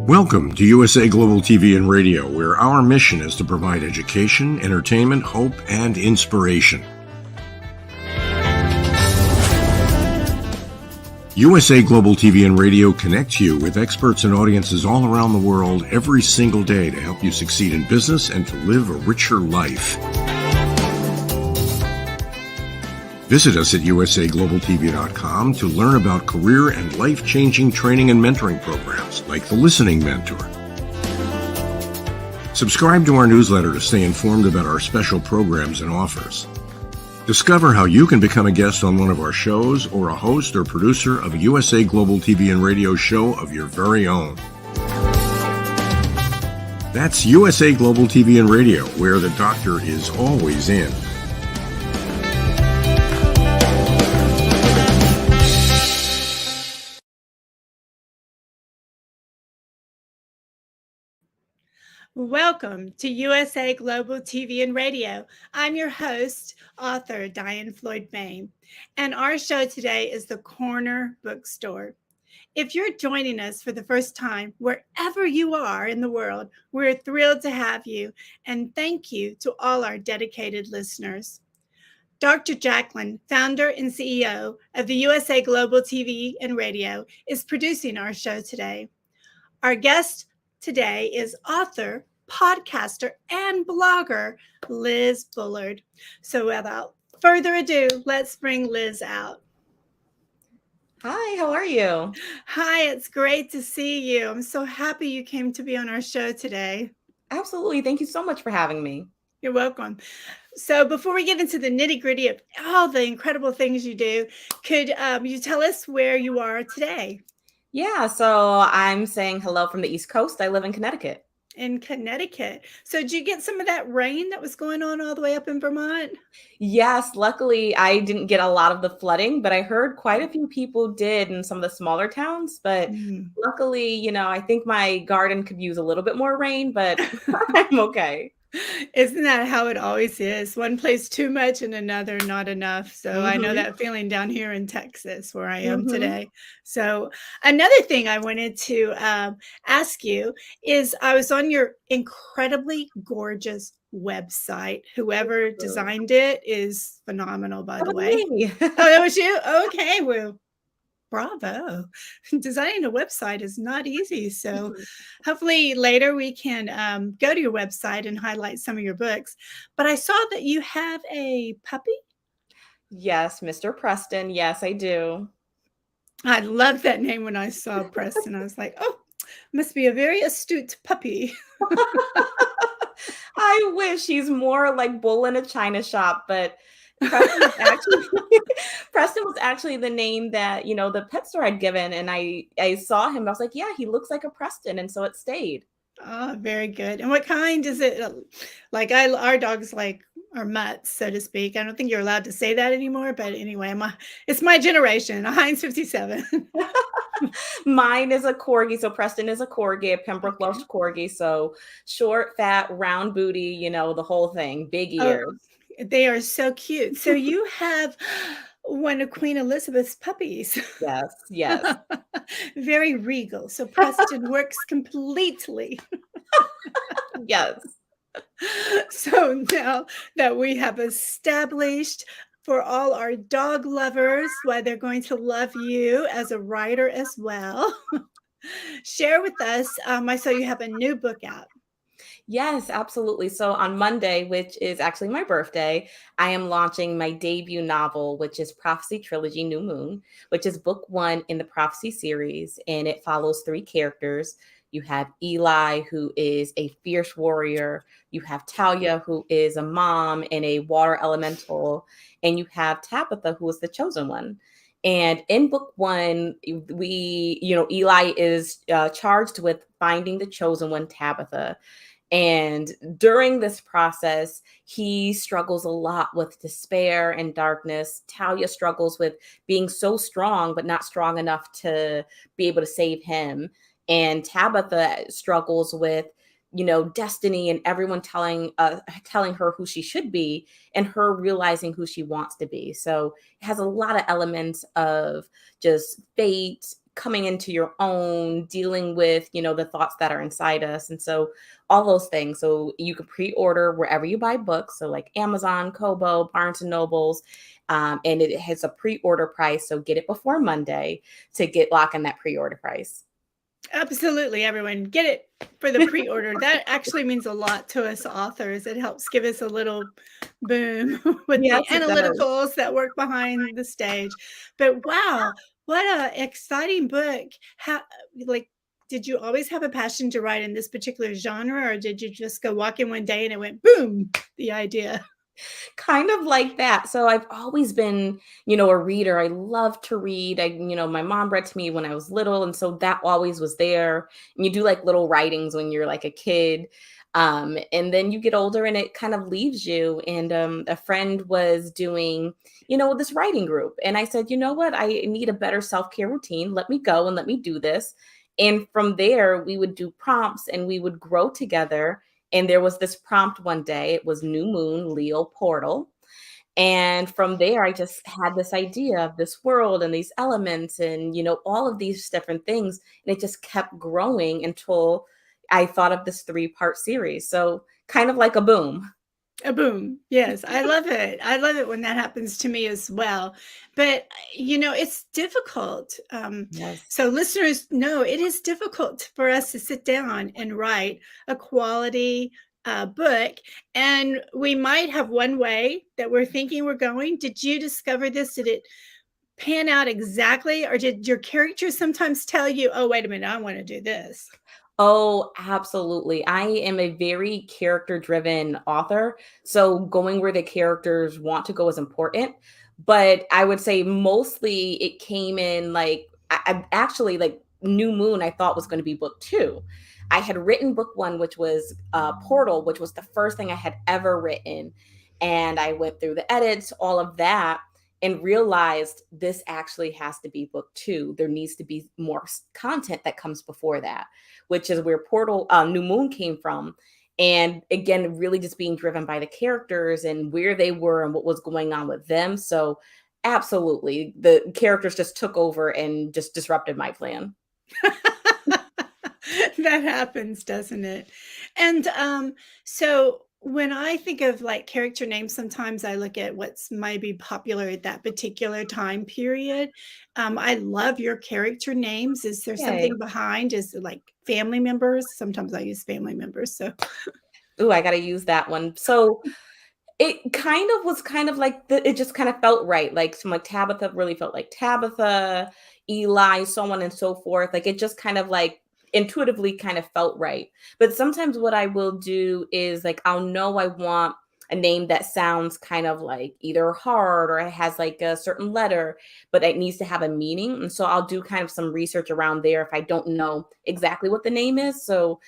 Welcome to USA Global TV and Radio, where our mission is to provide education, entertainment, hope, and inspiration. USA Global TV and Radio connects you with experts and audiences all around the world every single day to help you succeed in business and to live a richer life. Visit us at usaglobaltv.com to learn about career and life-changing training and mentoring programs like the Listening Mentor. Subscribe to our newsletter to stay informed about our special programs and offers. Discover how you can become a guest on one of our shows or a host or producer of a USA Global TV and Radio show of your very own. That's USA Global TV and Radio, where the doctor is always in. Welcome to USA Global TV and Radio. I'm your host, author DIANN'S, and our show today is the Corner Bookstore. If you're joining us for the first time, wherever you are in the world, we're thrilled to have you, and thank you to all our dedicated listeners. Dr. Jacalyn, founder and CEO of the USA Global TV and Radio, is producing our show today. Our guest today is author, podcaster, and blogger, Liz Bullard. So without further ado, let's bring Liz out. Hi, how are you? Hi, it's great to see you. I'm so happy you came to be on our show today. Absolutely. Thank you so much for having me. You're welcome. So before we get into the nitty-gritty of all the incredible things you do, could you tell us where you are today? Yeah, so I'm saying hello from the East Coast. I live in Connecticut. In Connecticut. So did you get some of that rain that was going on all the way up in Vermont? Yes, luckily I didn't get a lot of the flooding, but I heard quite a few people did in some of the smaller towns. But luckily, I think my garden could use a little bit more rain, but I'm okay. Isn't that how it always is? One place too much and another not enough. So I know that feeling down here in Texas where I am today. So another thing I wanted to ask you is I was on your incredibly gorgeous website. Whoever designed it is phenomenal, by the way. Oh, that was you? Okay, well, bravo. Designing a website is not easy. So hopefully later we can go to your website and highlight some of your books. But I saw that you have a puppy. Yes, Mr. Preston. Yes, I do. I loved that name when I saw Preston. I was like, oh, must be a very astute puppy. I wish he's more like bull in a china shop, but Preston was actually the name that, the pet store had given. And I saw him. I was like, yeah, he looks like a Preston. And so it stayed. Oh, very good. And what kind is it? Like our dogs are mutts, so to speak. I don't think you're allowed to say that anymore. But anyway, it's my generation, a Heinz 57. Mine is a corgi. So Preston is a corgi, a Pembroke Welsh corgi. So short, fat, round booty, the whole thing, big ears. Oh, they are so cute. So you have one of Queen Elizabeth's puppies. Yes. Very regal. So Preston works completely. Yes. So now that we have established for all our dog lovers why they're going to love you as a writer as well, share with us. I saw you have a new book out. Yes, absolutely. So on Monday, which is actually my birthday, I am launching my debut novel, which is Prophecy Trilogy New Moon, which is book 1 in the Prophecy series. And it follows 3 characters. You have Eli, who is a fierce warrior. You have Talia, who is a mom and a water elemental. And you have Tabitha, who is the chosen one. And in book 1, Eli is charged with finding the chosen one, Tabitha. And during this process, he struggles a lot with despair and darkness. Talia struggles with being so strong, but not strong enough to be able to save him. And Tabitha struggles with, destiny and everyone telling her who she should be and her realizing who she wants to be. So it has a lot of elements of just fate, coming into your own, dealing with, the thoughts that are inside us. And so all those things. So you can pre-order wherever you buy books. So like Amazon, Kobo, Barnes and Nobles. And it has a pre-order price. So get it before Monday to lock in that pre-order price. Absolutely, everyone. Get it for the pre-order. That actually means a lot to us authors. It helps give us a little boom with Yes, the it does. analyticals that work behind the stage. But wow, what a exciting book. How, like, did you always have a passion to write in this particular genre, or did you just go walk in one day and it went boom, the idea? Kind of like that. So I've always been, a reader. I love to read. My mom read to me when I was little. And so that always was there. And you do like little writings when you're like a kid. And then you get older and it kind of leaves you. And a friend was doing, this writing group. And I said, you know what? I need a better self-care routine. Let me go and let me do this. And from there, we would do prompts and we would grow together. And there was this prompt one day. It was New Moon, Leo Portal. And from there, I just had this idea of this world and these elements and, all of these different things. And it just kept growing until I thought of this 3-part series. So kind of like a boom. A boom. Yes, I love it. I love it when that happens to me as well. But, it's difficult. Yes. So listeners know it is difficult for us to sit down and write a quality book. And we might have one way that we're thinking we're going. Did you discover this? Did it pan out exactly? Or did your characters sometimes tell you, oh, wait a minute, I want to do this? Oh, absolutely. I am a very character-driven author. So going where the characters want to go is important. But I would say mostly it came in like, I actually like New Moon, I thought was going to be book 2. I had written book 1, which was Portal, which was the first thing I had ever written. And I went through the edits, all of that, and realized this actually has to be book 2. There needs to be more content that comes before that, which is where Portal, New Moon came from. And again, really just being driven by the characters and where they were and what was going on with them. So absolutely, the characters just took over and just disrupted my plan. That happens, doesn't it? And so when I think of like character names, sometimes I look at what's maybe popular at that particular time period. I love your character names. Is there Yay. something behind? Is it like family members? Sometimes I use family members. So, Ooh, I got to use that one. So it kind of was kind of like it just kind of felt right. Like some like Tabitha really felt like Tabitha, Eli, so on and so forth. Like it just kind of like intuitively kind of felt right. But sometimes what I will do is like I'll know I want a name that sounds kind of like either hard or it has like a certain letter, but it needs to have a meaning. And so I'll do kind of some research around there if I don't know exactly what the name is. So,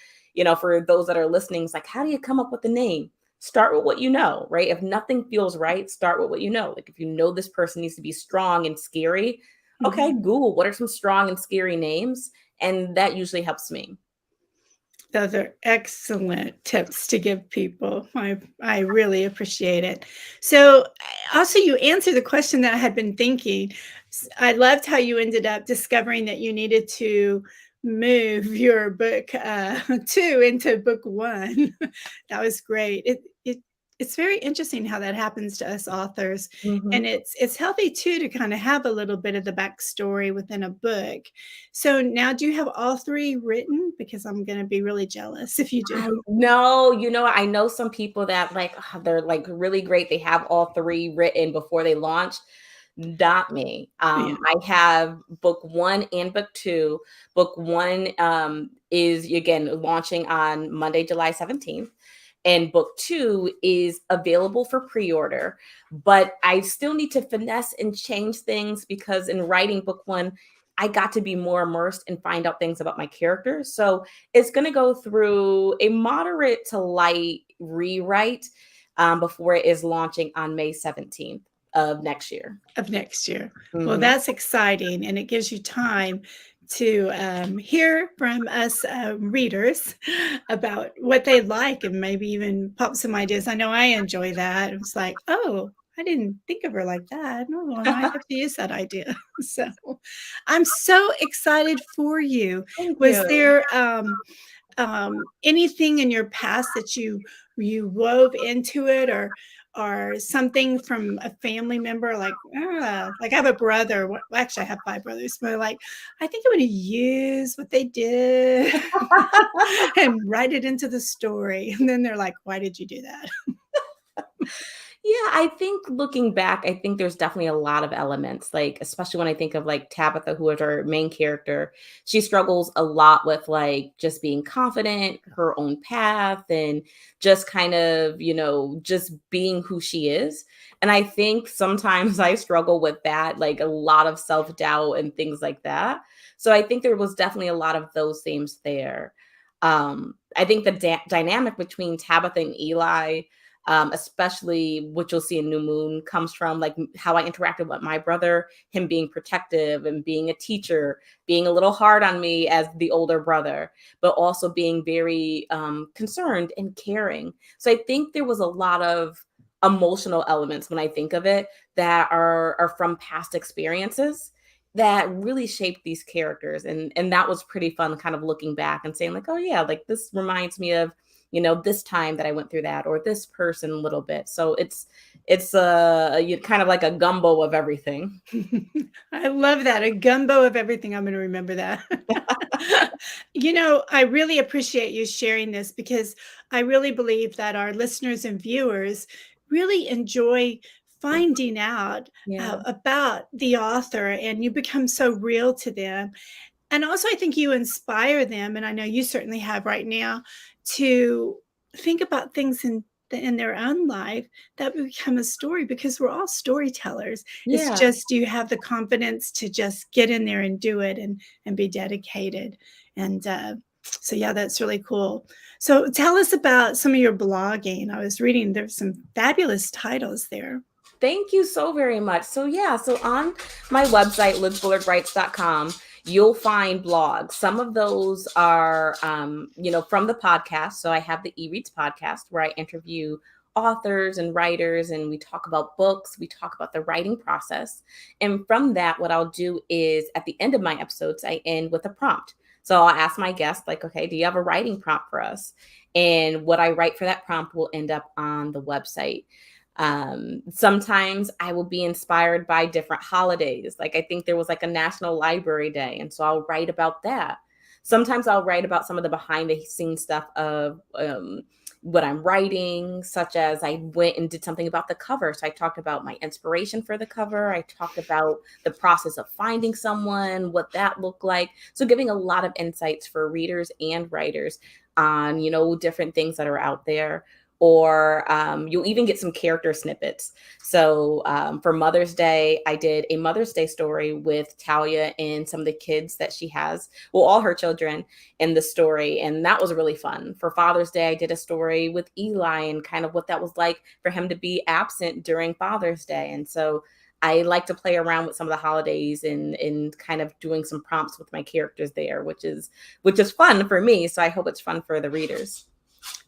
for those that are listening, it's like, how do you come up with the name? Start with what you know, right? If nothing feels right, start with what you know. Like if you know this person needs to be strong and scary, okay, Google what are some strong and scary names? And that usually helps me. Those are excellent tips to give people. I really appreciate it. So also you answered the question that I had been thinking. I loved how you ended up discovering that you needed to move your book 2 into book 1. That was great. It's very interesting how that happens to us authors. Mm-hmm. And it's healthy too to kind of have a little bit of the backstory within a book. So now do you have all 3 written? Because I'm going to be really jealous if you do. No, I know some people that like they're like really great. They have all 3 written before they launch. Not me. Yeah. I have book 1 and book 2. Book 1 is again launching on Monday, July 17th. And book 2 is available for pre-order, but I still need to finesse and change things because in writing book 1, I got to be more immersed and find out things about my characters. So it's going to go through a moderate to light rewrite before it is launching on May 17th of next year. Well, that's exciting. And it gives you time to hear from us readers about what they like and maybe even pop some ideas. I know I enjoy that. It was like, oh, I didn't think of her like that. No, I might have to use that idea. So I'm so excited for you. Thank Was you. there anything in your past that you wove into it, or something from a family member, like I have a brother, actually I have 5 brothers, but like I think I'm going to use what they did and write it into the story, and then they're like, why did you do that? Yeah, I think looking back, I think there's definitely a lot of elements, like, especially when I think of like Tabitha, who is our main character, she struggles a lot with like just being confident, her own path, and just kind of, just being who she is. And I think sometimes I struggle with that, like a lot of self doubt and things like that. So I think there was definitely a lot of those themes there. I think the dynamic between Tabitha and Eli, especially what you'll see in New Moon, comes from like how I interacted with my brother, him being protective and being a teacher, being a little hard on me as the older brother, but also being very concerned and caring. So I think there was a lot of emotional elements when I think of it that are from past experiences that really shaped these characters. And that was pretty fun, kind of looking back and saying like, oh yeah, like this reminds me of this time that I went through that, or this person a little bit. So it's kind of like a gumbo of everything. I love that. A gumbo of everything. I'm going to remember that. I really appreciate you sharing this, because I really believe that our listeners and viewers really enjoy finding out Yeah. about the author, and you become so real to them. And also, I think you inspire them, and I know you certainly have right now, to think about things in their own life that become a story, because we're all storytellers. It's Yeah. just, you have the confidence to just get in there and do it, and be dedicated. And so, yeah, that's really cool. So tell us about some of your blogging. I was reading, there's some fabulous titles there. Thank you so very much. So yeah, so on my website, lizbullardwrites.com, you'll find blogs. Some of those are, from the podcast. So I have the eReads podcast where I interview authors and writers, and we talk about books. We talk about the writing process. And from that, what I'll do is at the end of my episodes, I end with a prompt. So I'll ask my guest, like, okay, do you have a writing prompt for us? And what I write for that prompt will end up on the website. Sometimes I will be inspired by different holidays. Like I think there was like a National Library Day, and so I'll write about that. Sometimes I'll write about some of the behind the scenes stuff of what I'm writing, such as I went and did something about the cover. So I talked about my inspiration for the cover. I talked about the process of finding someone, what that looked like. So giving a lot of insights for readers and writers on, different things that are out there. Or you'll even get some character snippets. So for Mother's Day, I did a Mother's Day story with Talia and some of the kids that she has, well, all her children in the story. And that was really fun. For Father's Day, I did a story with Eli and kind of what that was like for him to be absent during Father's Day. And so I like to play around with some of the holidays and kind of doing some prompts with my characters there, which is fun for me. So I hope it's fun for the readers.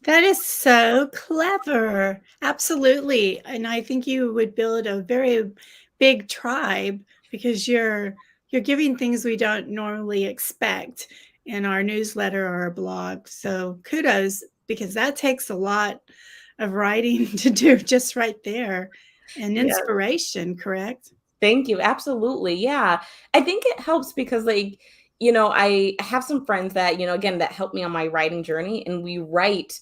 That is so clever. Absolutely. And I think you would build a very big tribe, because you're giving things we don't normally expect in our newsletter or our blog. So kudos, because that takes a lot of writing to do just right there, and Yeah. inspiration, correct? Thank you. Absolutely. Yeah. I think it helps because I have some friends that, again, that help me on my writing journey, and we write,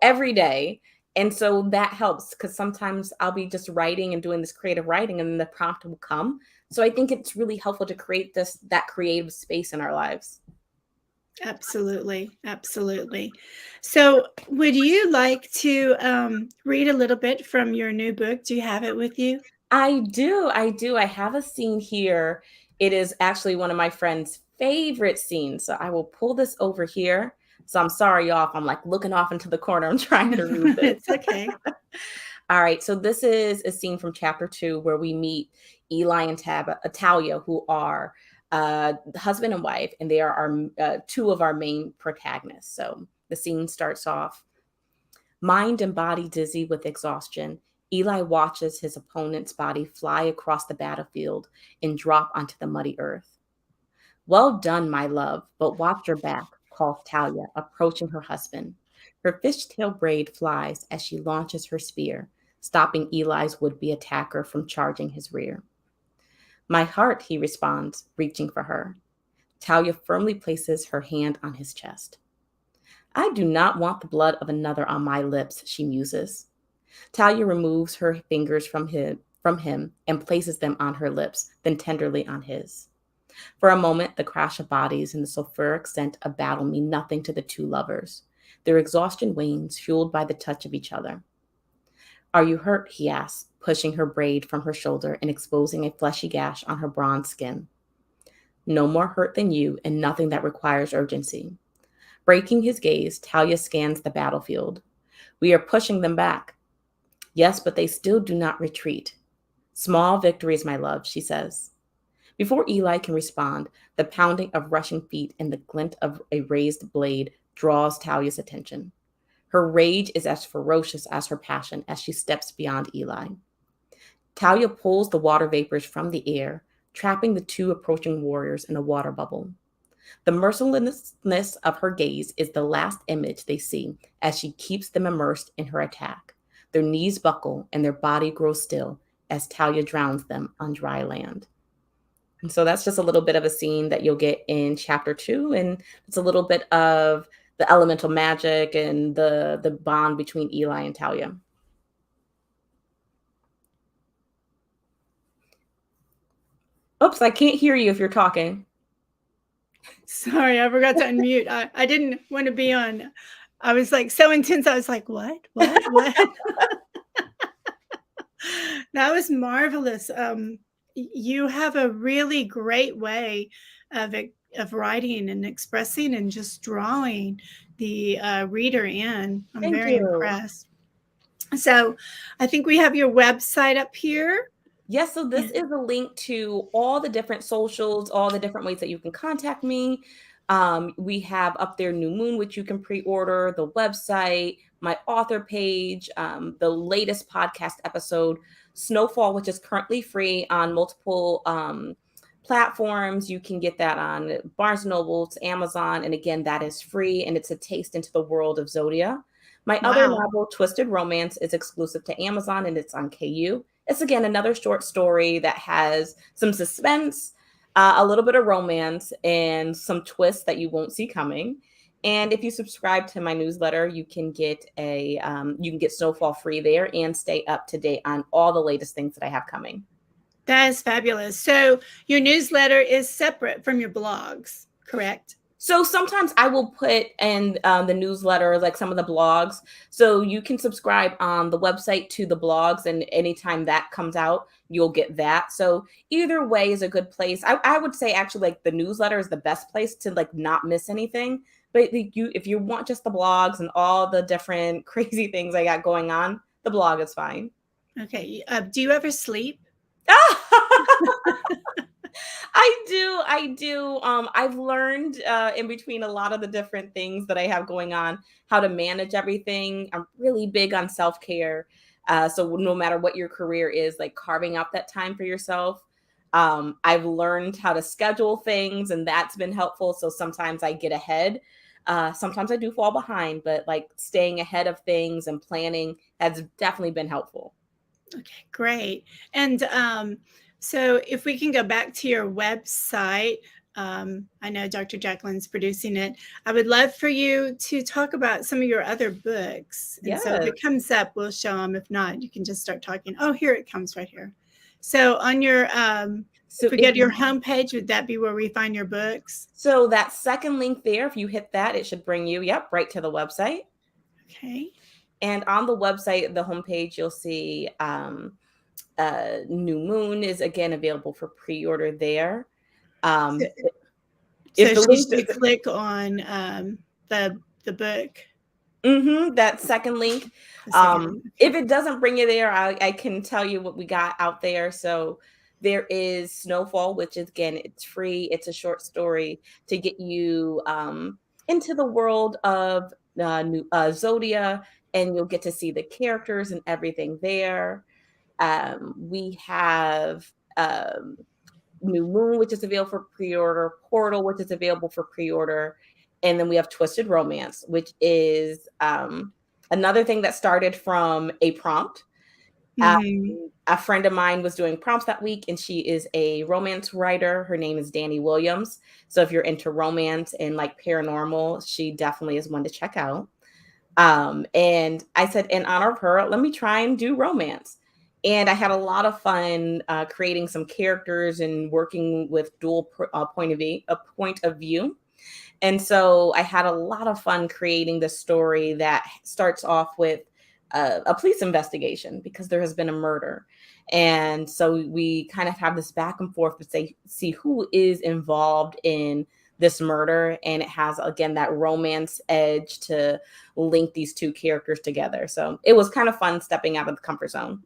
every day. And so that helps because sometimes I'll be just writing and doing this creative writing and then the prompt will come. So I think it's really helpful to create that creative space in our lives. Absolutely. Absolutely. So would you like to read a little bit from your new book? Do you have it with you? I do. I do. I have a scene here. It is actually one of my friend's favorite scenes. So I will pull this over here. So I'm sorry, y'all, if I'm like looking off into the corner. I'm trying to read this. It's okay. All right. So this is a scene from chapter 2 where we meet Eli and Talia, who are husband and wife, and they are our two of our main protagonists. So the scene starts off. Mind and body dizzy with exhaustion, Eli watches his opponent's body fly across the battlefield and drop onto the muddy earth. "Well done, my love, but watch your back," calls Talia, approaching her husband. Her fishtail braid flies as she launches her spear, stopping Eli's would-be attacker from charging his rear. "My heart," he responds, reaching for her. Talia firmly places her hand on his chest. "I do not want the blood of another on my lips," she muses. Talia removes her fingers from him and places them on her lips, then tenderly on his. For a moment, the crash of bodies and the sulfuric scent of battle mean nothing to the two lovers. Their exhaustion wanes, fueled by the touch of each other. "Are you hurt?" he asks, pushing her braid from her shoulder and exposing a fleshy gash on her bronze skin. "No more hurt than you, and nothing that requires urgency." Breaking his gaze, Talia scans the battlefield. "We are pushing them back." "Yes, but they still do not retreat." "Small victories, my love," she says. Before Eli can respond, the pounding of rushing feet and the glint of a raised blade draws Talia's attention. Her rage is as ferocious as her passion as she steps beyond Eli. Talia pulls the water vapors from the air, trapping the two approaching warriors in a water bubble. The mercilessness of her gaze is the last image they see as she keeps them immersed in her attack. Their knees buckle and their body grows still as Talia drowns them on dry land. And so that's just a little bit of a scene that you'll get in chapter 2. And it's a little bit of the elemental magic and the bond between Eli and Talia. Oops, I can't hear you if you're talking. Sorry, I forgot to unmute. I didn't want to be on. I was like so intense. I was like, what? That was marvelous. You have a really great way of writing and expressing and just drawing the reader in. I'm very impressed. So I think we have your website up here. Yes, so this is a link to all the different socials, all the different ways that you can contact me. We have up there New Moon, which you can pre-order, the website, my author page, the latest podcast episode, Snowfall, which is currently free on multiple platforms. You can get that on Barnes & Noble, Amazon, and again, that is free, and it's a taste into the world of Zodia. My other novel, Twisted Romance, is exclusive to Amazon, and it's on KU. It's, again, another short story that has some suspense, a little bit of romance, and some twists that you won't see coming. And if you subscribe to my newsletter, you can get Snowfall free there and stay up to date on all the latest things that I have coming. That is fabulous. So your newsletter is separate from your blogs, correct? So sometimes I will put in the newsletter, like some of the blogs. So you can subscribe on the website to the blogs, and anytime that comes out, you'll get that. So either way is a good place. I would say actually like the newsletter is the best place to like not miss anything. But if you want just the blogs and all the different crazy things I got going on, the blog is fine. Okay. Do you ever sleep? I do. I've learned in between a lot of the different things that I have going on, how to manage everything. I'm really big on self-care. So no matter what your career is, like carving out that time for yourself. I've learned how to schedule things, and that's been helpful. So sometimes I get ahead. Sometimes I do fall behind, but like staying ahead of things and planning has definitely been helpful. Okay, great. And so if we can go back to your website, I know Dr. JACALYN'S producing it. I would love for you to talk about some of your other books. And so if it comes up, we'll show them. If not, you can just start talking. Oh, here it comes right here. So on your, if we go to your homepage, would that be where we find your books? So that second link there, if you hit that, it should bring you, right to the website. Okay. And on the website, the homepage, you'll see New Moon is again available for pre-order there. So you click on the book. That second link. If it doesn't bring you there, I can tell you what we got out there. So there is Snowfall, which is, again, it's free. It's a short story to get you into the world of Zodia and you'll get to see the characters and everything there. We have New Moon, which is available for pre-order, Portal, which is available for pre-order, and then we have Twisted Romance, which is another thing that started from a prompt. A friend of mine was doing prompts that week, and she is a romance writer. Her name is Danny Williams. So if you're into romance and like paranormal, she definitely is one to check out. And I said, in honor of her, let me try and do romance. And I had a lot of fun creating some characters and working with dual point of view. And so I had a lot of fun creating the story that starts off with a police investigation because there has been a murder. And so we kind of have this back and forth to see who is involved in this murder. And it has, again, that romance edge to link these two characters together. So it was kind of fun stepping out of the comfort zone.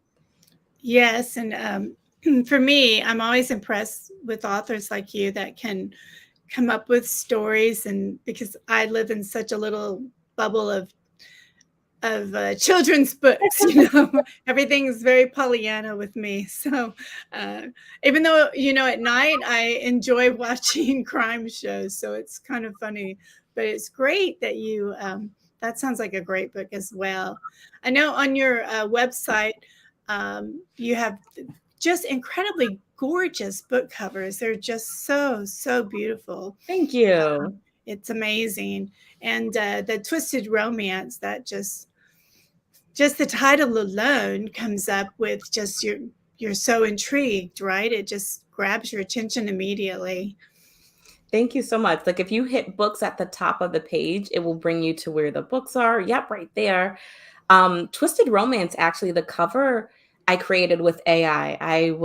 Yes. And for me, I'm always impressed with authors like you that can come up with stories. And because I live in such a little bubble of children's books, everything is very Pollyanna with me. So even though, at night I enjoy watching crime shows, so it's kind of funny, but it's great that you, that sounds like a great book as well. I know on your website, you have just incredibly gorgeous book covers. They're just so beautiful. Thank you. It's amazing. And the Twisted Romance, that just the title alone comes up with just you're so intrigued, right? It just grabs your attention immediately. Thank you so much. Like if you hit books at the top of the page, it will bring you to where the books are. Yep, right there. Twisted Romance, actually, the cover I created with AI. I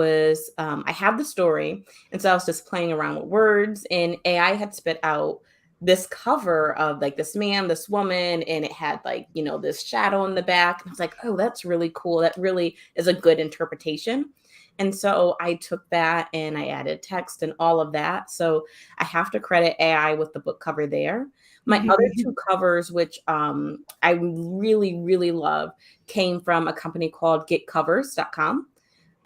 had the story, and so I was just playing around with words, and AI had spit out this cover of like this man, this woman, and it had like, this shadow in the back. And I was like, oh, that's really cool. That really is a good interpretation. And so I took that and I added text and all of that. So I have to credit AI with the book cover there. My other two covers, which I really love, came from a company called getcovers.com.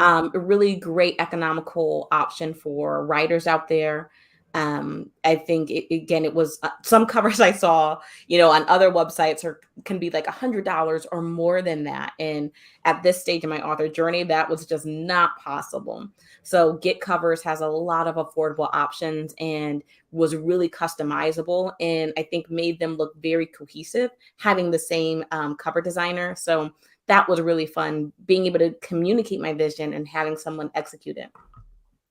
A really great economical option for writers out there. I think it was some covers I saw, on other websites can be like $100 or more than that. And at this stage in my author journey, that was just not possible. So Get Covers has a lot of affordable options and was really customizable. And I think made them look very cohesive, having the same cover designer. So that was really fun, being able to communicate my vision and having someone execute it.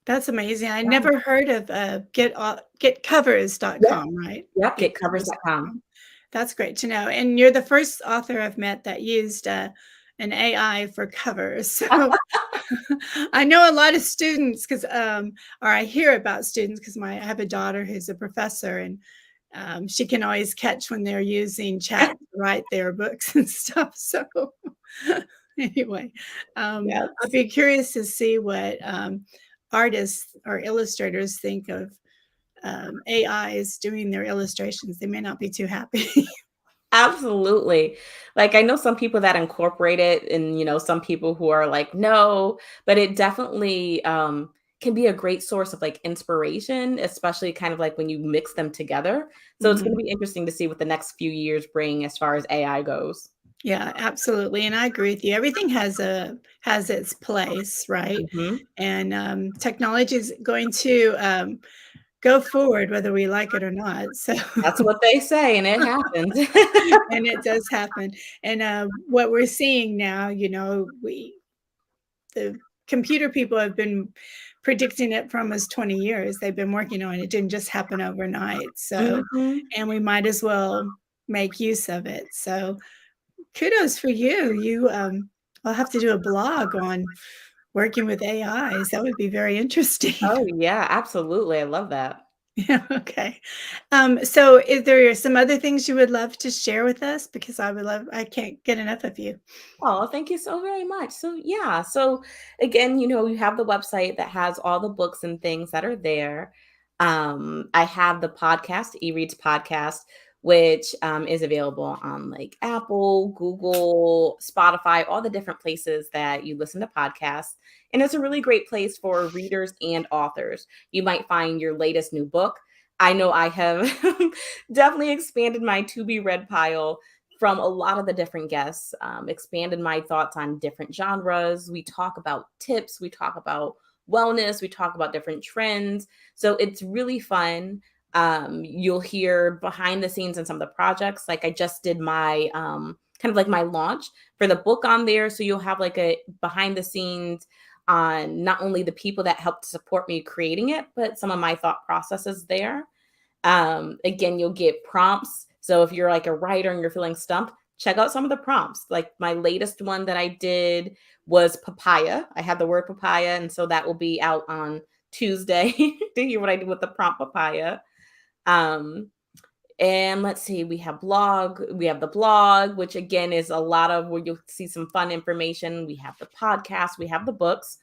That's amazing. I never heard of getcovers.com, right? Yep, getcovers.com. That's great to know. And you're the first author I've met that used an AI for covers. So I know a lot of students or I hear about students because I have a daughter who's a professor, and she can always catch when they're using chat to write their books and stuff. So anyway, Yes. I'd be curious to see what artists or illustrators think of AIs doing their illustrations. They may not be too happy. Absolutely. Like I know some people that incorporate it and, some people who are like, no, but it definitely can be a great source of like inspiration, especially kind of like when you mix them together. So it's going to be interesting to see what the next few years bring as far as AI goes. Yeah, absolutely. And I agree with you. Everything has its place, right? And technology is going to go forward whether we like it or not. So that's what they say, and it happens. And it does happen. And what we're seeing now, the computer people have been predicting it for almost 20 years. They've been working on it. It didn't just happen overnight. So and we might as well make use of it. So kudos for you. I'll have to do a blog on working with AIs. That would be very interesting. Oh yeah, absolutely. I love that. Yeah. Okay. So is there some other things you would love to share with us? Because I can't get enough of you. Oh, thank you so very much. So yeah. So again, you have the website that has all the books and things that are there. I have the podcast, eReads podcast, which is available on like Apple, Google, Spotify, all the different places that you listen to podcasts. And it's a really great place for readers and authors. You might find your latest new book. I know I have definitely expanded my to be read pile from a lot of the different guests, expanded my thoughts on different genres. We talk about tips, we talk about wellness, we talk about different trends. So it's really fun. You'll hear behind the scenes in some of the projects. Like I just did my kind of like my launch for the book on there. So you'll have like a behind the scenes on not only the people that helped support me creating it, but some of my thought processes there. Again, you'll get prompts. So if you're like a writer and you're feeling stumped, check out some of the prompts. Like my latest one that I did was papaya. I had the word papaya, and so that will be out on Tuesday to hear what I did with the prompt papaya. And let's see, we have the blog, which again is a lot of where you'll see some fun information. We have the podcast, we have the books.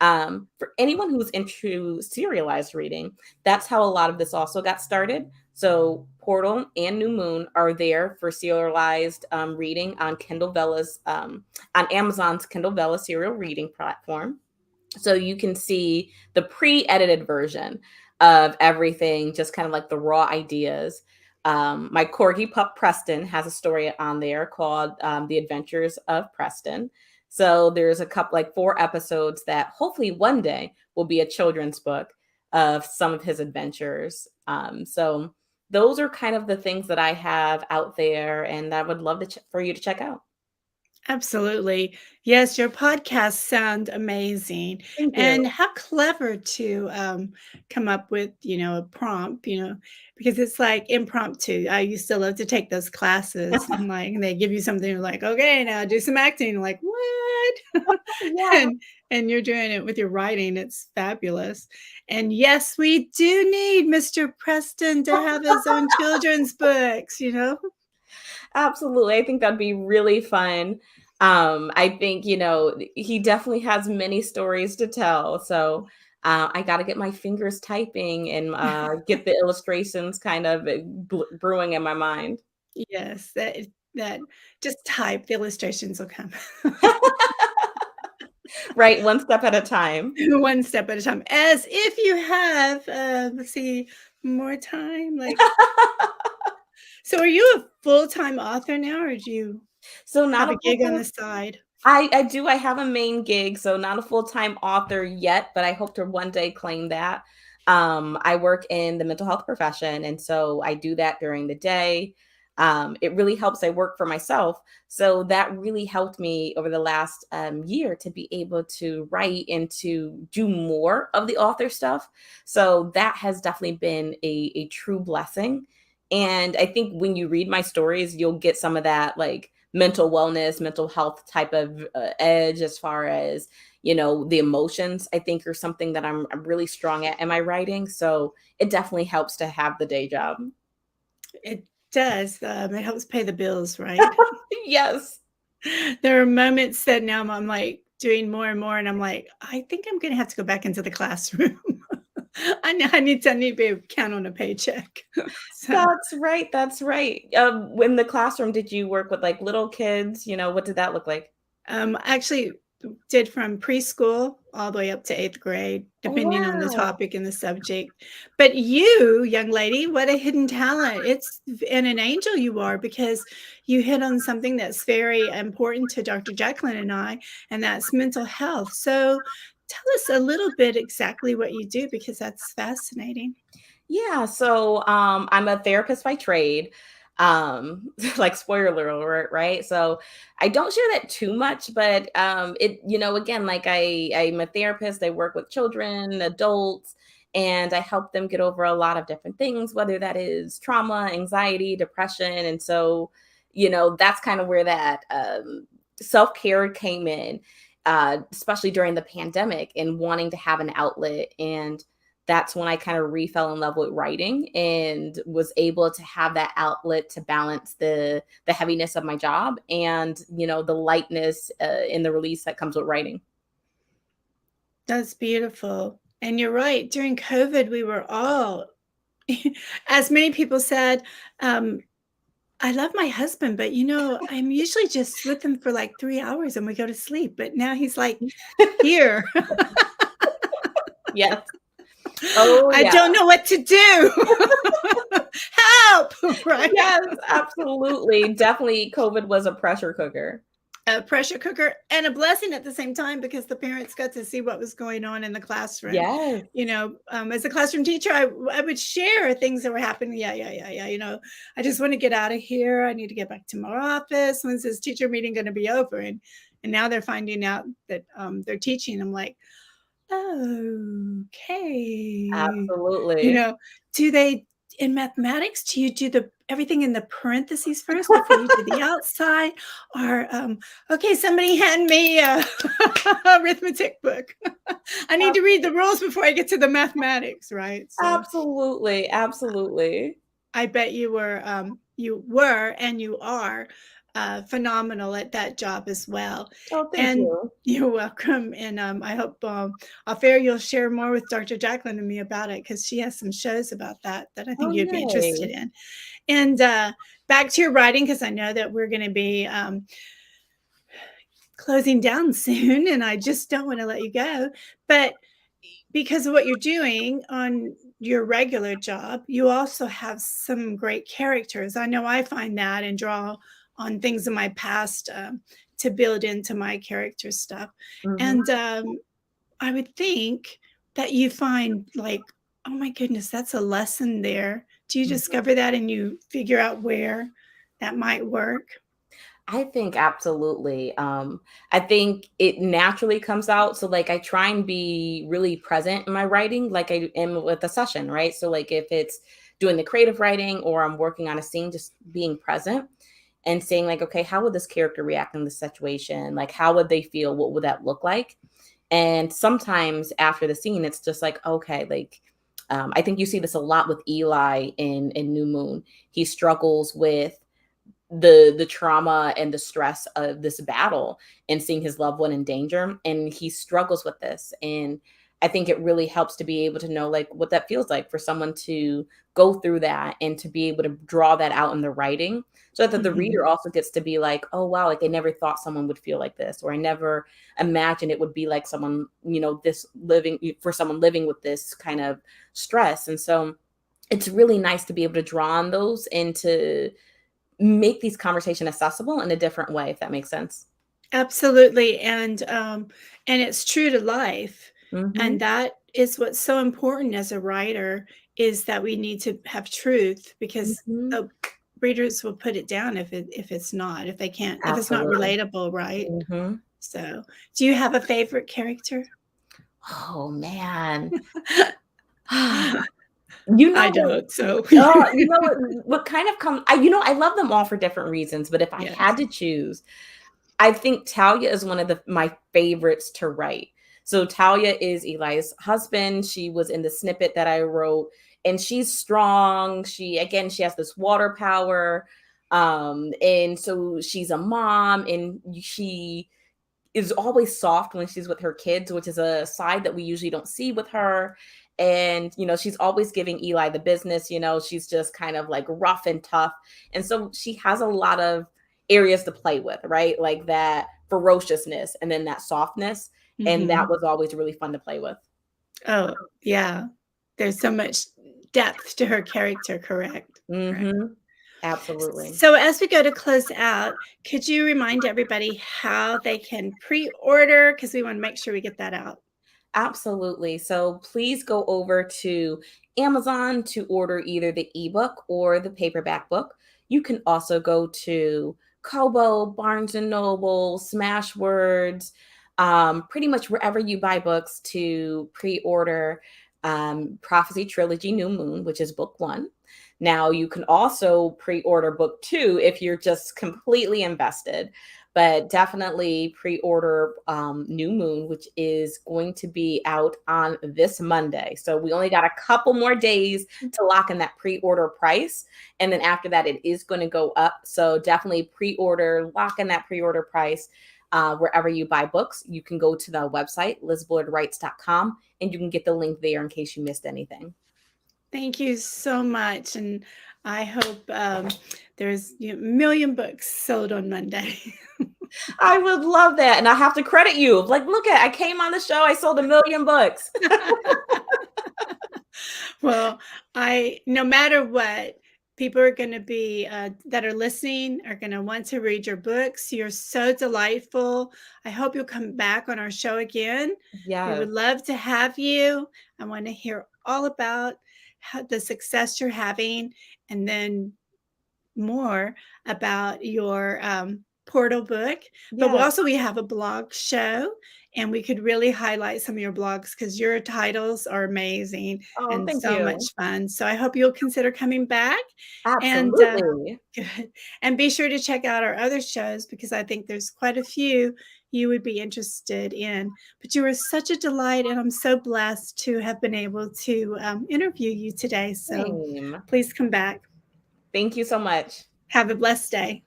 For anyone who's into serialized reading, that's how a lot of this also got started. So Portal and New Moon are there for serialized reading on Kindle Vella's on Amazon's Kindle Vella serial reading platform. So you can see the pre-edited version of everything, just kind of like the raw ideas. My corgi pup Preston has a story on there called The Adventures of Preston. So there's a couple, like 4 episodes that hopefully one day will be a children's book of some of his adventures. So those are kind of the things that I have out there, and I would love to for you to check out. Absolutely. Yes, your podcasts sound amazing. Thank And you. how clever to come up with, a prompt, because it's like impromptu. I used to love to take those classes and they give you something you're like, okay, now do some acting. You're like, what? Yeah. and you're doing it with your writing. It's fabulous. And yes, we do need Mr. Preston to have his own children's books. Absolutely. I think that'd be really fun. I think, he definitely has many stories to tell. So I got to get my fingers typing and get the illustrations kind of brewing in my mind. Yes, that just type, the illustrations will come. Right. One step at a time. One step at a time, as if you have, let's see, more time, so are you a full-time author now, or do you So have not a a full gig on the time. side? I do. I have a main gig, so not a full-time author yet, but I hope to one day claim that. I work in the mental health profession, and so I do that during the day. It really helps. I work for myself, so that really helped me over the last year to be able to write and to do more of the author stuff. So that has definitely been a true blessing. And I think when you read my stories, you'll get some of that like mental wellness, mental health type of edge as far as, the emotions, I think are something that I'm really strong at in my writing. So it definitely helps to have the day job. It does, it helps pay the bills, right? Yes. There are moments that now I'm like doing more and more, and I'm like, "I think I'm gonna have to go back into the classroom." I need to be able to count on a paycheck. So That's right. That's right. In the classroom, did you work with like little kids? What did that look like? Actually did from preschool all the way up to 8th grade, Oh, depending on the wow. topic and the subject. But you, young lady, what a hidden talent. And an angel you are, because you hit on something that's very important to Dr. Jacqueline and I, and that's mental health. So tell us a little bit exactly what you do, because that's fascinating. Yeah, so I'm a therapist by trade. Like spoiler alert, right? So I don't share that too much, but again, like I'm a therapist. I work with children, adults, and I help them get over a lot of different things, whether that is trauma, anxiety, depression. And so, that's kind of where that self-care came in, especially during the pandemic and wanting to have an outlet. And that's when I kind of fell in love with writing and was able to have that outlet to balance the heaviness of my job and the lightness in the release that comes with writing. That's beautiful. And you're right. During COVID, we were all, as many people said, I love my husband, but I'm usually just with him for like 3 hours and we go to sleep. But now he's like here. Yes. Oh, I yeah. don't know what to do. Help! Right? Yes, absolutely. Definitely COVID was a pressure cooker. A pressure cooker and a blessing at the same time because the parents got to see what was going on in the classroom. Yes. As a classroom teacher, I would share things that were happening. Yeah. I just want to get out of here. I need to get back to my office. When's this teacher meeting going to be over? And now they're finding out that they're teaching. I'm like, okay. Absolutely. Do they in mathematics? Do you do everything in the parentheses first before you do the outside? Or okay, somebody hand me a arithmetic book. I need to read the rules before I get to the mathematics, right? So Absolutely. Absolutely. I bet you were and you are phenomenal at that job as well. Oh, thank And you. you're welcome. And I hope off air you'll share more with Dr. Jacqueline and me about it because she has some shows about that I think Oh, you'd be interested yay. in. And back to your writing, because I know that we're going to be closing down soon, and I just don't want to let you go. But because of what you're doing on your regular job, you also have some great characters. I know I find that and draw on things in my past to build into my character stuff. Mhm. And I would think that you find like, oh my goodness, that's a lesson there. Do you Mhm. discover that and you figure out where that might work? I think absolutely. I think it naturally comes out. So like I try and be really present in my writing, like I am with a session, right? So like if it's doing the creative writing or I'm working on a scene, just being present and saying like, okay, how would this character react in this situation? Like, how would they feel? What would that look like? And sometimes after the scene, it's just like, okay, like I think you see this a lot with Eli in New Moon. He struggles with the trauma and the stress of this battle and seeing his loved one in danger, and he struggles with this. And I think it really helps to be able to know like what that feels like for someone to go through that and to be able to draw that out in the writing so that the Mhm. reader also gets to be like, oh wow, like I never thought someone would feel like this, or I never imagined it would be like someone, this living for someone living with this kind of stress. And so it's really nice to be able to draw on those and to make these conversation accessible in a different way, if that makes sense. Absolutely. And it's true to life. And Mhm, that is what's so important as a writer is that we need to have truth because mhm. the readers will put it down if it's not, if they can't, if it's not Absolutely. relatable, right? Mhm. So, do you have a favorite character? Oh, man. You I know what don't. So, you know what kind of comes I love them all for different reasons, but if I yes. had to choose, I think Talia is one of my favorites to write. So Talia is Eli's husband. She was in the snippet that I wrote, and she's strong. She has this water power. And so she's a mom, and she is always soft when she's with her kids, which is a side that we usually don't see with her. And, she's always giving Eli the business, she's just kind of like rough and tough. And so she has a lot of areas to play with, right? Like that ferociousness and then that softness. And that Mhm. was always really fun to play with. Oh, yeah. There's so much depth to her character, correct? Correct. Hmm. Absolutely. So, as we go to close out, could you remind everybody how they can pre-order? Because we want to make sure we get that out. Absolutely. So please go over to Amazon to order either the ebook or the paperback book. You can also go to Kobo, Barnes and Noble, Smashwords, pretty much wherever you buy books to pre-order Prophecy Trilogy New Moon, which is book one. Now you can also pre-order book two if you're just completely invested, but definitely pre-order New Moon, which is going to be out on this Monday. So we only got a couple more days to lock in that pre-order price, and then after that it is going to go up. So definitely pre-order, lock in that pre-order price wherever you buy books. You can go to the website lizbullardwrites.com, and you can get the link there in case you missed anything. Thank you so much. And I hope there's a million books sold on Monday. I would love that. And I have to credit you. Like, look I came on the show. I sold 1 million books. Well, no matter what, people are going to be that are listening are going to want to read your books. You're so delightful. I hope you'll come back on our show again. Yeah. We would love to have you. I want to hear all about the success you're having, and then more about your portal book. But we have a blog show, and we could really highlight some of your blogs because your titles are amazing and thank so you. much fun. So I hope you'll consider coming back. Absolutely. Good. And be sure to check out our other shows because I think there's quite a few you would be interested in. But you were such a delight, and I'm so blessed to have been able to interview you today. So please come back. Thank you so much. Have a blessed day.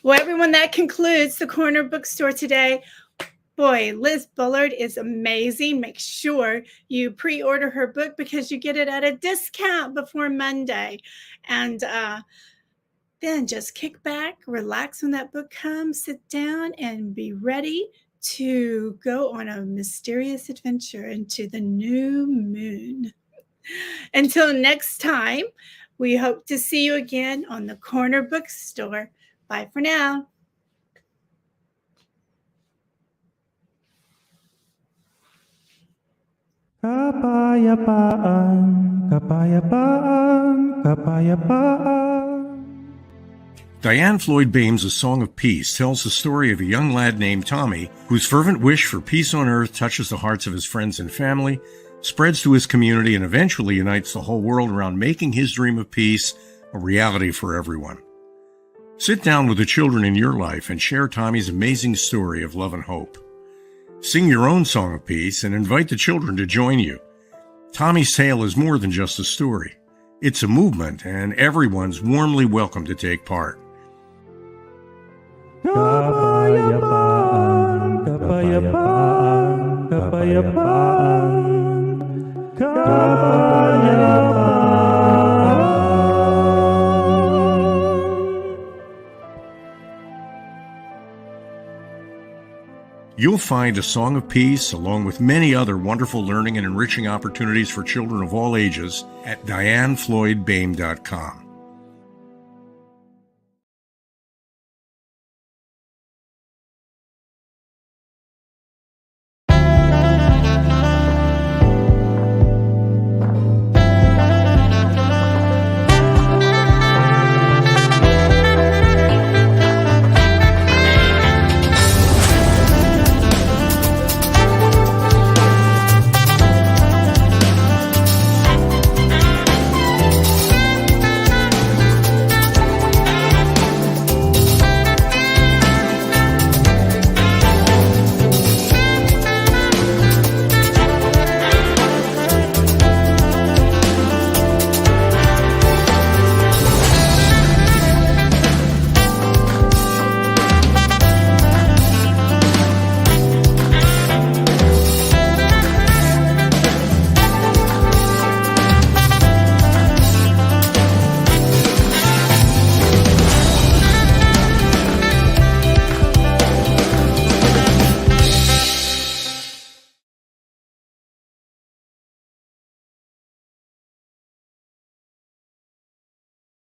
Well, everyone, that concludes the Corner Bookstore today. Boy, Liz Bullard is amazing. Make sure you pre-order her book because you get it at a discount before Monday. And then just kick back, relax when that book comes, sit down, and be ready to go on a mysterious adventure into the new moon. Until next time, we hope to see you again on the Corner Bookstore. Bye for now. Kapayapaan, kapayapaan, kapayapaan. Dianne Floyd Boehm's A Song of Peace tells the story of a young lad named Tommy whose fervent wish for peace on earth touches the hearts of his friends and family, spreads to his community, and eventually unites the whole world around making his dream of peace a reality for everyone. Sit down with the children in your life and share Tommy's amazing story of love and hope. Sing your own song of peace and invite the children to join you. Tommy's tale is more than just a story. It's a movement, and everyone's warmly welcome to take part. Kapayapaan, kapayapaan, kapayapaan, kapayapaan. You'll find A Song of Peace, along with many other wonderful learning and enriching opportunities for children of all ages, at diannflohydboehm.com.